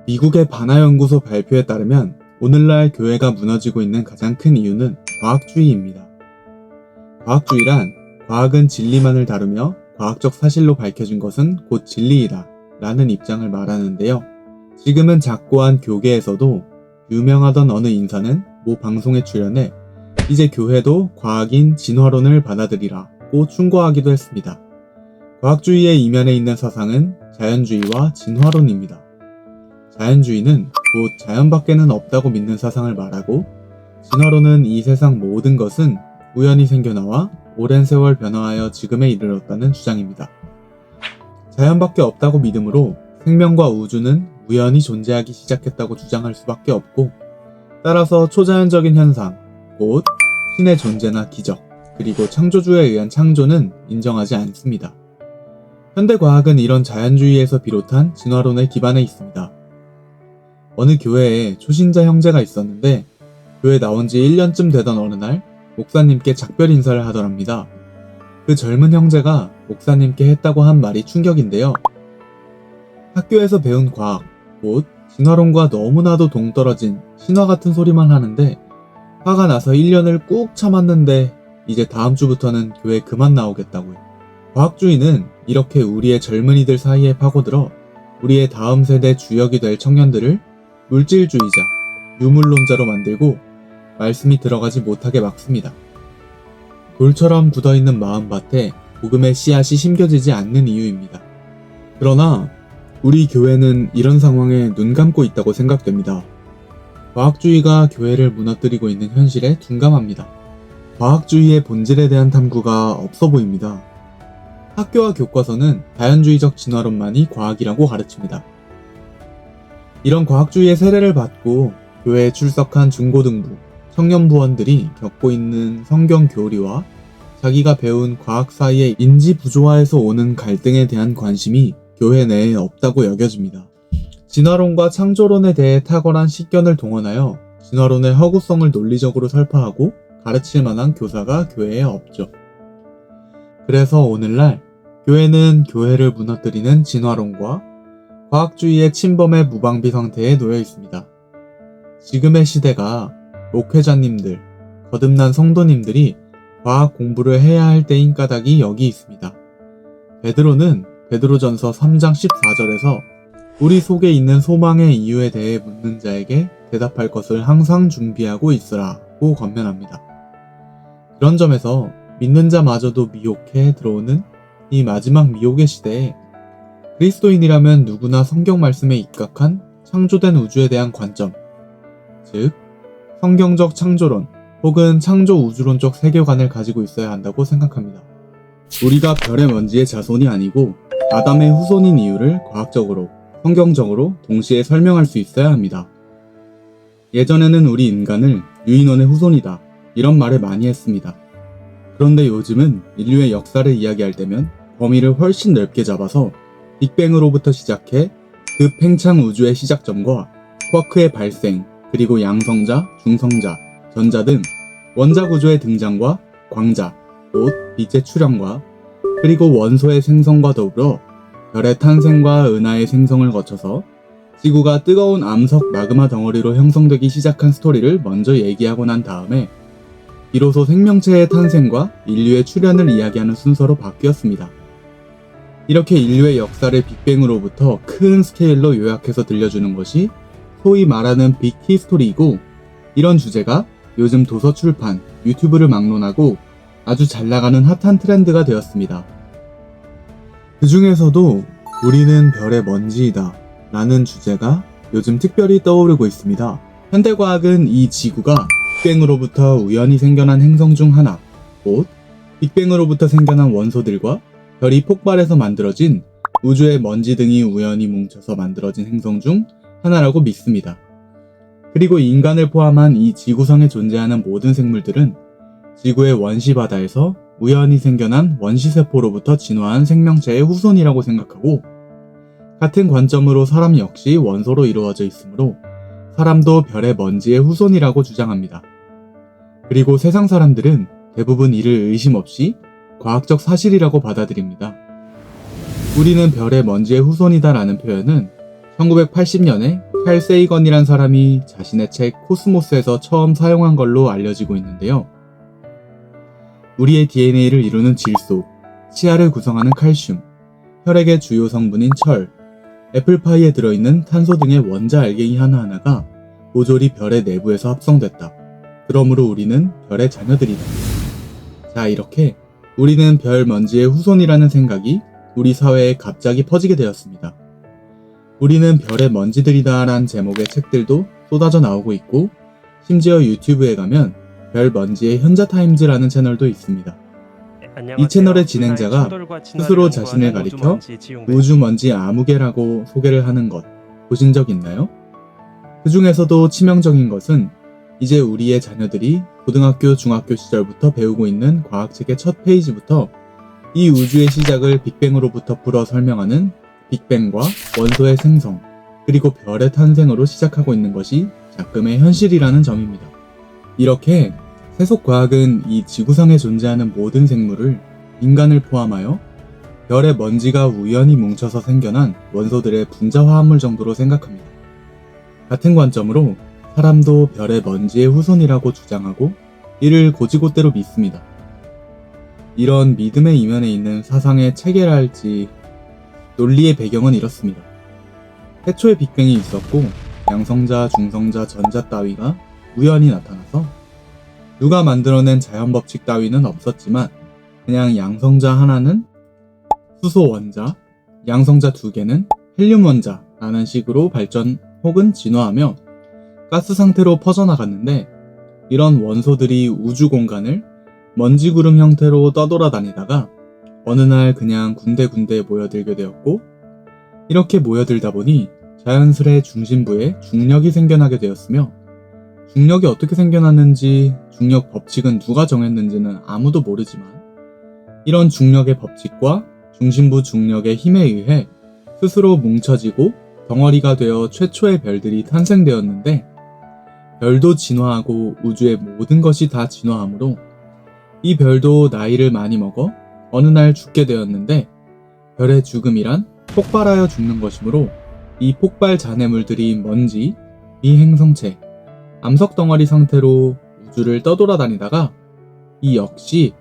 미국의 바나연구소 발표에 따르면 오늘날 교회가 무너지고 있는 가장 큰 이유는 과학주의입니다. 과학주의란 과학은 진리만을 다루며 과학적 사실로 밝혀진 것은 곧 진리이다 라는 입장을 말하는데요. 지금은 작고한 교계에서도 유명하던 어느 인사는 모 방송에 출연해 이제 교회도 과학인 진화론을 받아들이라고 충고하기도 했습니다. 과학주의의 이면에 있는 사상은 자연주의와 진화론입니다. 자연주의는 곧 자연 밖에는 없다고 믿는 사상을 말하고, 진화론은 이 세상 모든 것은 우연히 생겨나와 오랜 세월 변화하여 지금에 이르렀다는 주장입니다. 자연 밖에 없다고 믿음으로 생명과 우주는 우연히 존재하기 시작했다고 주장할 수밖에 없고, 따라서 초자연적인 현상, 곧 신의 존재나 기적, 그리고 창조주에 의한 창조는 인정하지 않습니다. 현대과학은 이런 자연주의에서 비롯한 진화론에 기반해 있습니다. 어느 교회에 초신자 형제가 있었는데 교회 나온 지 1년쯤 되던 어느 날 목사님께 작별 인사를 하더랍니다. 그 젊은 형제가 목사님께 했다고 한 말이 충격인데요. 학교에서 배운 과학, 곧 진화론과 너무나도 동떨어진 신화 같은 소리만 하는데 화가 나서 1년을 꾹 참았는데 이제 다음 주부터는 교회 그만 나오겠다고요. 과학주의는 이렇게 우리의 젊은이들 사이에 파고들어 우리의 다음 세대 주역이 될 청년들을 물질주의자, 유물론자로 만들고 말씀이 들어가지 못하게 막습니다. 돌처럼 굳어있는 마음밭에 복음의 씨앗이 심겨지지 않는 이유입니다. 그러나 우리 교회는 이런 상황에 눈 감고 있다고 생각됩니다. 과학주의가 교회를 무너뜨리고 있는 현실에 둔감합니다. 과학주의의 본질에 대한 탐구가 없어 보입니다. 학교와 교과서는 자연주의적 진화론만이 과학이라고 가르칩니다. 이런 과학주의의 세례를 받고 교회에 출석한 중고등부, 청년부원들이 겪고 있는 성경 교리와 자기가 배운 과학 사이의 인지 부조화에서 오는 갈등에 대한 관심이 교회 내에 없다고 여겨집니다. 진화론과 창조론에 대해 탁월한 식견을 동원하여 진화론의 허구성을 논리적으로 설파하고 가르칠 만한 교사가 교회에 없죠. 그래서 오늘날 교회는 교회를 무너뜨리는 진화론과 과학주의의 침범의 무방비 상태에 놓여 있습니다. 지금의 시대가 목회자님들, 거듭난 성도님들이 과학 공부를 해야 할 때인 까닭이 여기 있습니다. 베드로는 베드로전서 3장 14절에서 우리 속에 있는 소망의 이유에 대해 묻는 자에게 대답할 것을 항상 준비하고 있으라고 권면합니다. 그런 점에서 믿는 자마저도 미혹해 들어오는 이 마지막 미혹의 시대에 그리스도인이라면 누구나 성경 말씀에 입각한 창조된 우주에 대한 관점, 즉 성경적 창조론 혹은 창조 우주론적 세계관을 가지고 있어야 한다고 생각합니다. 우리가 별의 먼지의 자손이 아니고 아담의 후손인 이유를 과학적으로, 성경적으로 동시에 설명할 수 있어야 합니다. 예전에는 우리 인간을 유인원의 후손이다 이런 말을 많이 했습니다. 그런데 요즘은 인류의 역사를 이야기할 때면 범위를 훨씬 넓게 잡아서 빅뱅으로부터 시작해 그 팽창 우주의 시작점과 쿼크의 발생, 그리고 양성자, 중성자, 전자 등 원자 구조의 등장과 광자, 곧 빛의 출현과 그리고 원소의 생성과 더불어 별의 탄생과 은하의 생성을 거쳐서 지구가 뜨거운 암석 마그마 덩어리로 형성되기 시작한 스토리를 먼저 얘기하고 난 다음에 비로소 생명체의 탄생과 인류의 출현을 이야기하는 순서로 바뀌었습니다. 이렇게 인류의 역사를 빅뱅으로부터 큰 스케일로 요약해서 들려주는 것이 소위 말하는 빅히스토리이고, 이런 주제가 요즘 도서 출판, 유튜브를 막론하고 아주 잘 나가는 핫한 트렌드가 되었습니다. 그 중에서도 우리는 별의 먼지이다 라는 주제가 요즘 특별히 떠오르고 있습니다. 현대과학은 이 지구가 빅뱅으로부터 우연히 생겨난 행성 중 하나, 곧 빅뱅으로부터 생겨난 원소들과 별이 폭발해서 만들어진 우주의 먼지 등이 우연히 뭉쳐서 만들어진 행성 중 하나라고 믿습니다. 그리고 인간을 포함한 이 지구상에 존재하는 모든 생물들은 지구의 원시바다에서 우연히 생겨난 원시세포로부터 진화한 생명체의 후손이라고 생각하고, 같은 관점으로 사람 역시 원소로 이루어져 있으므로 사람도 별의 먼지의 후손이라고 주장합니다. 그리고 세상 사람들은 대부분 이를 의심 없이 과학적 사실이라고 받아들입니다. 우리는 별의 먼지의 후손이다 라는 표현은 1980년에 칼 세이건이란 사람이 자신의 책 코스모스에서 처음 사용한 걸로 알려지고 있는데요. 우리의 DNA를 이루는 질소, 치아를 구성하는 칼슘, 혈액의 주요 성분인 철, 애플파이에 들어있는 탄소 등의 원자 알갱이 하나하나가 모조리 별의 내부에서 합성됐다. 그러므로 우리는 별의 자녀들이다. 자, 이렇게 우리는 별 먼지의 후손이라는 생각이 우리 사회에 갑자기 퍼지게 되었습니다. 우리는 별의 먼지들이다 라는 제목의 책들도 쏟아져 나오고 있고, 심지어 유튜브에 가면 별 먼지의 현자타임즈라는 채널도 있습니다. 이 채널의 진행자가 스스로 자신을 가리켜 우주먼지 아무개라고 소개를 하는 것 보신 적 있나요? 그 중에서도 치명적인 것은 이제 우리의 자녀들이 고등학교, 중학교 시절부터 배우고 있는 과학책의 첫 페이지부터 이 우주의 시작을 빅뱅으로부터 풀어 설명하는 빅뱅과 원소의 생성, 그리고 별의 탄생으로 시작하고 있는 것이 작금의 현실이라는 점입니다. 이렇게 세속과학은 이 지구상에 존재하는 모든 생물을, 인간을 포함하여 별의 먼지가 우연히 뭉쳐서 생겨난 원소들의 분자 화합물 정도로 생각합니다. 같은 관점으로 사람도 별의 먼지의 후손이라고 주장하고 이를 곧이곧대로 믿습니다. 이런 믿음의 이면에 있는 사상의 체계랄지 논리의 배경은 이렇습니다. 태초에 빅뱅이 있었고 양성자, 중성자, 전자 따위가 우연히 나타나서 누가 만들어낸 자연법칙 따위는 없었지만 그냥 양성자 하나는 수소 원자, 양성자 두 개는 헬륨 원자라는 식으로 발전 혹은 진화하며 가스 상태로 퍼져나갔는데, 이런 원소들이 우주 공간을 먼지구름 형태로 떠돌아다니다가 어느 날 그냥 군데군데 모여들게 되었고, 이렇게 모여들다 보니 자연스레 중심부에 중력이 생겨나게 되었으며, 중력이 어떻게 생겨났는지, 중력 법칙은 누가 정했는지는 아무도 모르지만, 이런 중력의 법칙과 중심부 중력의 힘에 의해 스스로 뭉쳐지고 덩어리가 되어 최초의 별들이 탄생되었는데, 별도 진화하고 우주의 모든 것이 다 진화하므로 이 별도 나이를 많이 먹어 어느 날 죽게 되었는데, 별의 죽음이란 폭발하여 죽는 것이므로 이 폭발 잔해물들이 먼지, 미행성체, 암석 덩어리 상태로 우주를 떠돌아다니다가 이 역시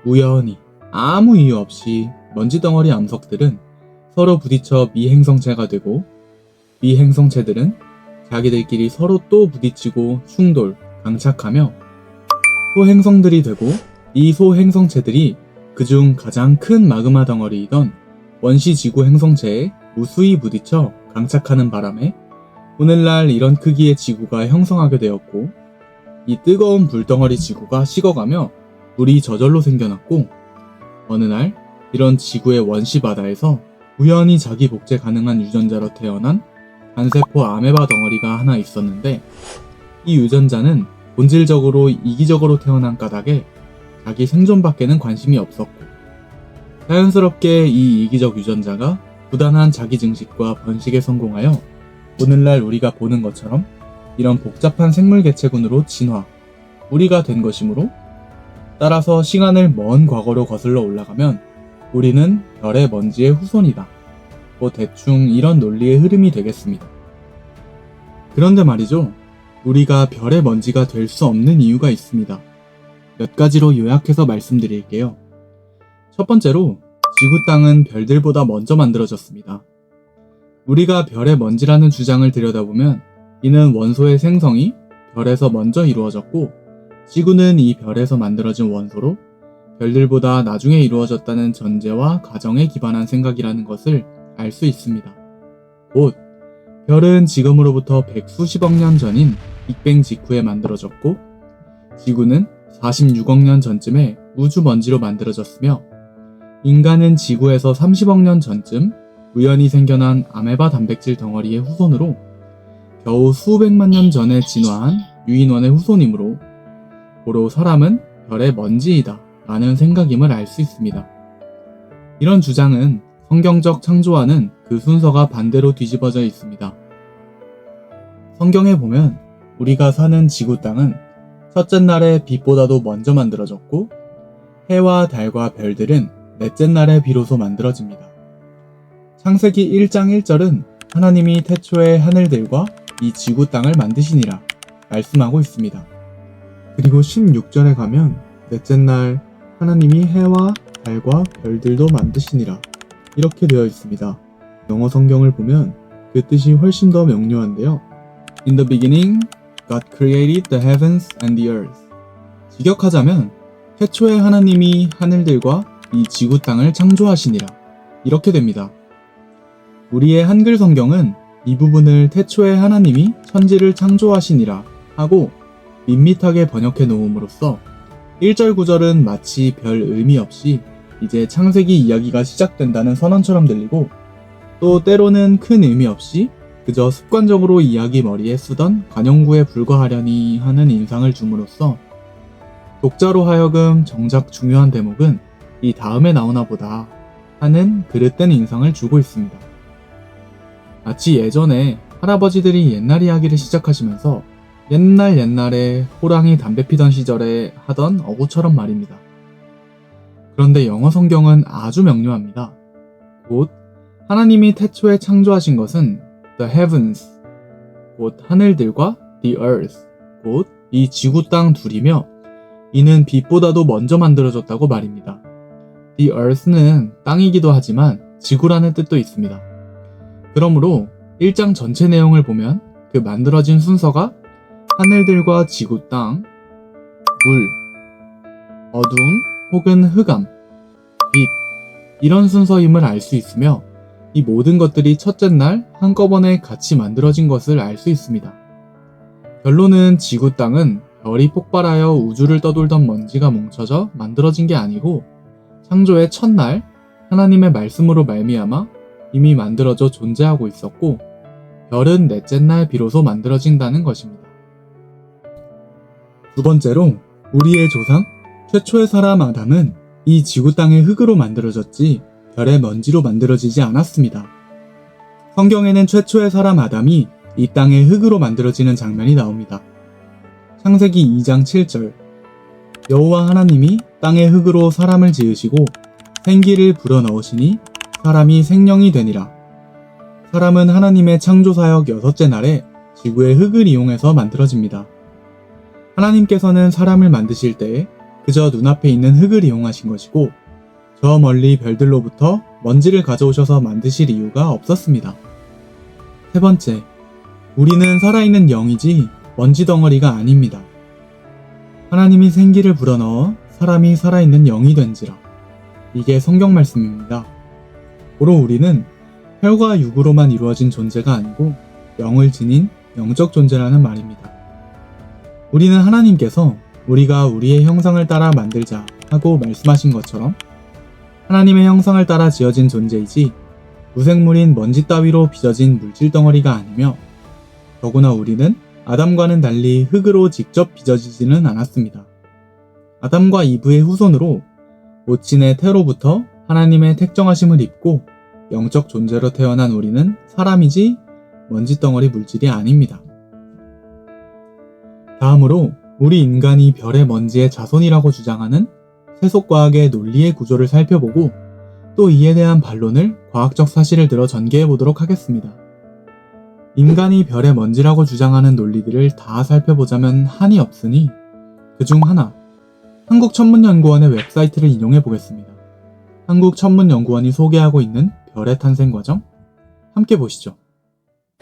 우연히 아무 이유 없이 먼지 덩어리 암석들은 서로 부딪혀 미행성체가 되고, 미행성체들은 자기들끼리 서로 또 부딪히고 충돌, 강착하며 소행성들이 되고, 이 소행성체들이 그중 가장 큰 마그마 덩어리이던 원시지구 행성체에 무수히 부딪혀 강착하는 바람에 오늘날 이런 크기의 지구가 형성하게 되었고, 이 뜨거운 불덩어리 지구가 식어가며 물이 저절로 생겨났고, 어느 날 이런 지구의 원시 바다에서 우연히 자기 복제 가능한 유전자로 태어난 단세포 아메바 덩어리가 하나 있었는데, 이 유전자는 본질적으로 이기적으로 태어난 까닭에 자기 생존밖에는 관심이 없었고, 자연스럽게 이 이기적 유전자가 부단한 자기 증식과 번식에 성공하여 오늘날 우리가 보는 것처럼 이런 복잡한 생물 개체군으로 진화, 우리가 된 것이므로, 따라서 시간을 먼 과거로 거슬러 올라가면 우리는 별의 먼지의 후손이다. 뭐 대충 이런 논리의 흐름이 되겠습니다. 그런데 말이죠, 우리가 별의 먼지가 될 수 없는 이유가 있습니다. 몇 가지로 요약해서 말씀드릴게요. 첫 번째로, 지구 땅은 별들보다 먼저 만들어졌습니다. 우리가 별의 먼지라는 주장을 들여다보면 이는 원소의 생성이 별에서 먼저 이루어졌고, 지구는 이 별에서 만들어진 원소로 별들보다 나중에 이루어졌다는 전제와 가정에 기반한 생각이라는 것을 알 수 있습니다. 곧 별은 지금으로부터 백수십억 년 전인 빅뱅 직후에 만들어졌고, 지구는 46억 년 전쯤에 우주 먼지로 만들어졌으며, 인간은 지구에서 30억 년 전쯤 우연히 생겨난 아메바 단백질 덩어리의 후손으로 겨우 수백만 년 전에 진화한 유인원의 후손이므로, 고로 사람은 별의 먼지이다 라는 생각임을 알 수 있습니다. 이런 주장은 성경적 창조와는 그 순서가 반대로 뒤집어져 있습니다. 성경에 보면 우리가 사는 지구 땅은 첫째 날에 빛보다도 먼저 만들어졌고, 해와 달과 별들은 넷째 날에 비로소 만들어집니다. 창세기 1장 1절은 하나님이 태초에 하늘들과 이 지구 땅을 만드시니라 말씀하고 있습니다. 그리고 16절에 가면 넷째 날 하나님이 해와 달과 별들도 만드시니라 이렇게 되어 있습니다. 영어 성경을 보면 그 뜻이 훨씬 더 명료한데요. In the beginning, God created the heavens and the earth. 직역하자면 태초에 하나님이 하늘들과 이 지구 땅을 창조하시니라 이렇게 됩니다. 우리의 한글 성경은 이 부분을 태초에 하나님이 천지를 창조하시니라 하고 밋밋하게 번역해 놓음으로써 1절 9절은 마치 별 의미 없이 이제 창세기 이야기가 시작된다는 선언처럼 들리고 또 때로는 큰 의미 없이 그저 습관적으로 이야기 머리에 쓰던 관용구에 불과하려니 하는 인상을 줌으로써 독자로 하여금 정작 중요한 대목은 이 다음에 나오나 보다 하는 그릇된 인상을 주고 있습니다. 마치 예전에 할아버지들이 옛날 이야기를 시작하시면서 옛날에 호랑이 담배 피던 시절에 하던 어구처럼 말입니다. 그런데 영어 성경은 아주 명료합니다. 곧 하나님이 태초에 창조하신 것은 the heavens, 곧 하늘들과 the earth, 곧 이 지구 땅 둘이며 이는 빛보다도 먼저 만들어졌다고 말입니다. The earth는 땅이기도 하지만 지구라는 뜻도 있습니다. 그러므로 1장 전체 내용을 보면 그 만들어진 순서가 하늘들과 지구 땅, 물, 어둠 혹은 흑암, 빛 이런 순서임을 알 수 있으며 이 모든 것들이 첫째 날 한꺼번에 같이 만들어진 것을 알 수 있습니다. 결론은 지구 땅은 별이 폭발하여 우주를 떠돌던 먼지가 뭉쳐져 만들어진 게 아니고 창조의 첫날 하나님의 말씀으로 말미암아 이미 만들어져 존재하고 있었고 별은 넷째 날 비로소 만들어진다는 것입니다. 두 번째로 우리의 조상 최초의 사람 아담은 이 지구 땅의 흙으로 만들어졌지 별의 먼지로 만들어지지 않았습니다. 성경에는 최초의 사람 아담이 이 땅의 흙으로 만들어지는 장면이 나옵니다. 창세기 2장 7절 여호와 하나님이 땅의 흙으로 사람을 지으시고 생기를 불어넣으시니 사람이 생령이 되니라. 사람은 하나님의 창조사역 6째 날에 지구의 흙을 이용해서 만들어집니다. 하나님께서는 사람을 만드실 때에 그저 눈앞에 있는 흙을 이용하신 것이고 저 멀리 별들로부터 먼지를 가져오셔서 만드실 이유가 없었습니다. 세 번째, 우리는 살아있는 영이지 먼지 덩어리가 아닙니다. 하나님이 생기를 불어넣어 사람이 살아있는 영이 된지라. 이게 성경 말씀입니다. 고로 우리는 혈과 육으로만 이루어진 존재가 아니고 영을 지닌 영적 존재라는 말입니다. 우리는 하나님께서 우리가 우리의 형상을 따라 만들자 하고 말씀하신 것처럼 하나님의 형상을 따라 지어진 존재이지 무생물인 먼지 따위로 빚어진 물질 덩어리가 아니며 더구나 우리는 아담과는 달리 흙으로 직접 빚어지지는 않았습니다. 아담과 이브의 후손으로 모친의 태로부터 하나님의 택정하심을 입고 영적 존재로 태어난 우리는 사람이지 먼지 덩어리 물질이 아닙니다. 다음으로 우리 인간이 별의 먼지의 자손이라고 주장하는 세속과학의 논리의 구조를 살펴보고 또 이에 대한 반론을 과학적 사실을 들어 전개해 보도록 하겠습니다. 인간이 별의 먼지라고 주장하는 논리들을 다 살펴보자면 한이 없으니 그중 하나, 한국천문연구원의 웹사이트를 인용해 보겠습니다. 한국천문연구원이 소개하고 있는 별의 탄생 과정, 함께 보시죠.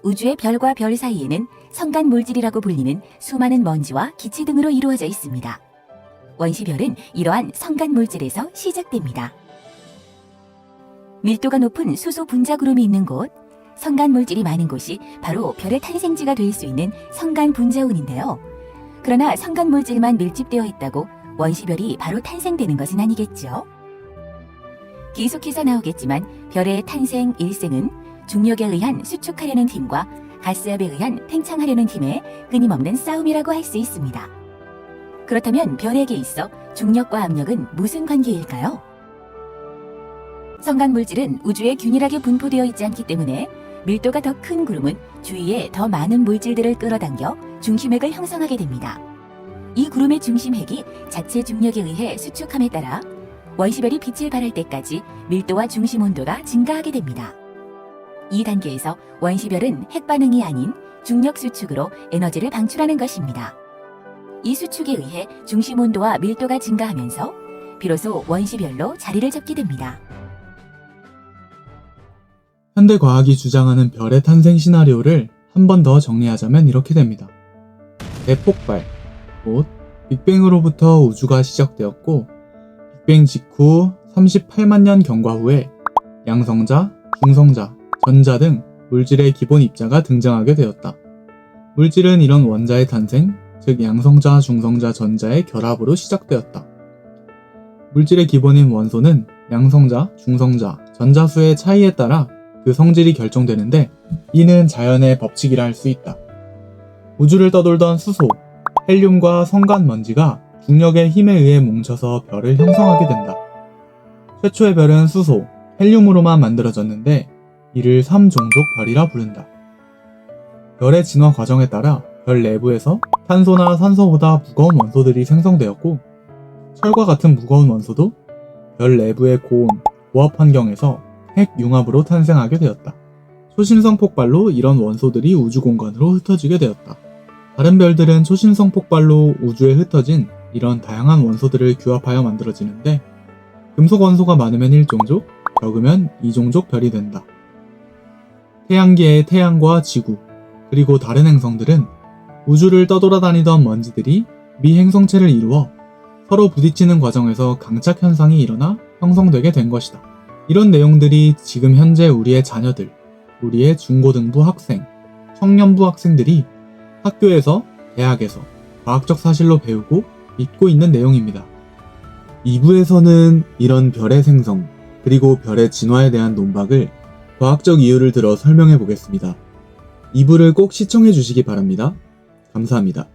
우주의 별과 별 사이에는 성간 물질이라고 불리는 수많은 먼지와 기체 등으로 이루어져 있습니다. 원시별은 이러한 성간 물질에서 시작됩니다. 밀도가 높은 수소 분자 구름이 있는 곳, 성간 물질이 많은 곳이 바로 별의 탄생지가 될 수 있는 성간 분자운인데요. 그러나 성간 물질만 밀집되어 있다고 원시별이 바로 탄생되는 것은 아니겠죠. 계속해서 나오겠지만 별의 탄생 일생은 중력에 의한 수축하려는 팀과 가스압에 의한 팽창하려는 팀의 끊임없는 싸움이라고 할 수 있습니다. 그렇다면 별에게 있어 중력과 압력은 무슨 관계일까요? 성간 물질은 우주에 균일하게 분포되어 있지 않기 때문에 밀도가 더 큰 구름은 주위에 더 많은 물질들을 끌어당겨 중심핵을 형성하게 됩니다. 이 구름의 중심핵이 자체 중력에 의해 수축함에 따라 원시별이 빛을 발할 때까지 밀도와 중심 온도가 증가하게 됩니다. 이 단계에서 원시별은 핵반응이 아닌 중력 수축으로 에너지를 방출하는 것입니다. 이 수축에 의해 중심 온도와 밀도가 증가하면서 비로소 원시별로 자리를 잡게 됩니다. 현대 과학이 주장하는 별의 탄생 시나리오를 한 번 더 정리하자면 이렇게 됩니다. 대폭발, 곧 빅뱅으로부터 우주가 시작되었고 빅뱅 직후 38만 년 경과 후에 양성자, 중성자, 전자 등 물질의 기본 입자가 등장하게 되었다. 물질은 이런 원자의 탄생, 즉 양성자, 중성자, 전자의 결합으로 시작되었다. 물질의 기본인 원소는 양성자, 중성자, 전자수의 차이에 따라 그 성질이 결정되는데 이는 자연의 법칙이라 할 수 있다. 우주를 떠돌던 수소, 헬륨과 성간먼지가 중력의 힘에 의해 뭉쳐서 별을 형성하게 된다. 최초의 별은 수소, 헬륨으로만 만들어졌는데 이를 3종족 별이라 부른다. 별의 진화 과정에 따라 별 내부에서 탄소나 산소보다 무거운 원소들이 생성되었고 철과 같은 무거운 원소도 별 내부의 고온, 고압 환경에서 핵융합으로 탄생하게 되었다. 초신성 폭발로 이런 원소들이 우주 공간으로 흩어지게 되었다. 다른 별들은 초신성 폭발로 우주에 흩어진 이런 다양한 원소들을 규합하여 만들어지는데 금속 원소가 많으면 1종족, 적으면 2종족 별이 된다. 태양계의 태양과 지구, 그리고 다른 행성들은 우주를 떠돌아다니던 먼지들이 미행성체를 이루어 서로 부딪히는 과정에서 강착 현상이 일어나 형성되게 된 것이다. 이런 내용들이 지금 현재 우리의 자녀들, 우리의 중고등부 학생, 청년부 학생들이 학교에서, 대학에서 과학적 사실로 배우고 믿고 있는 내용입니다. 2부에서는 이런 별의 생성, 그리고 별의 진화에 대한 논박을 과학적 이유를 들어 설명해 보겠습니다. 2부를 꼭 시청해 주시기 바랍니다. 감사합니다.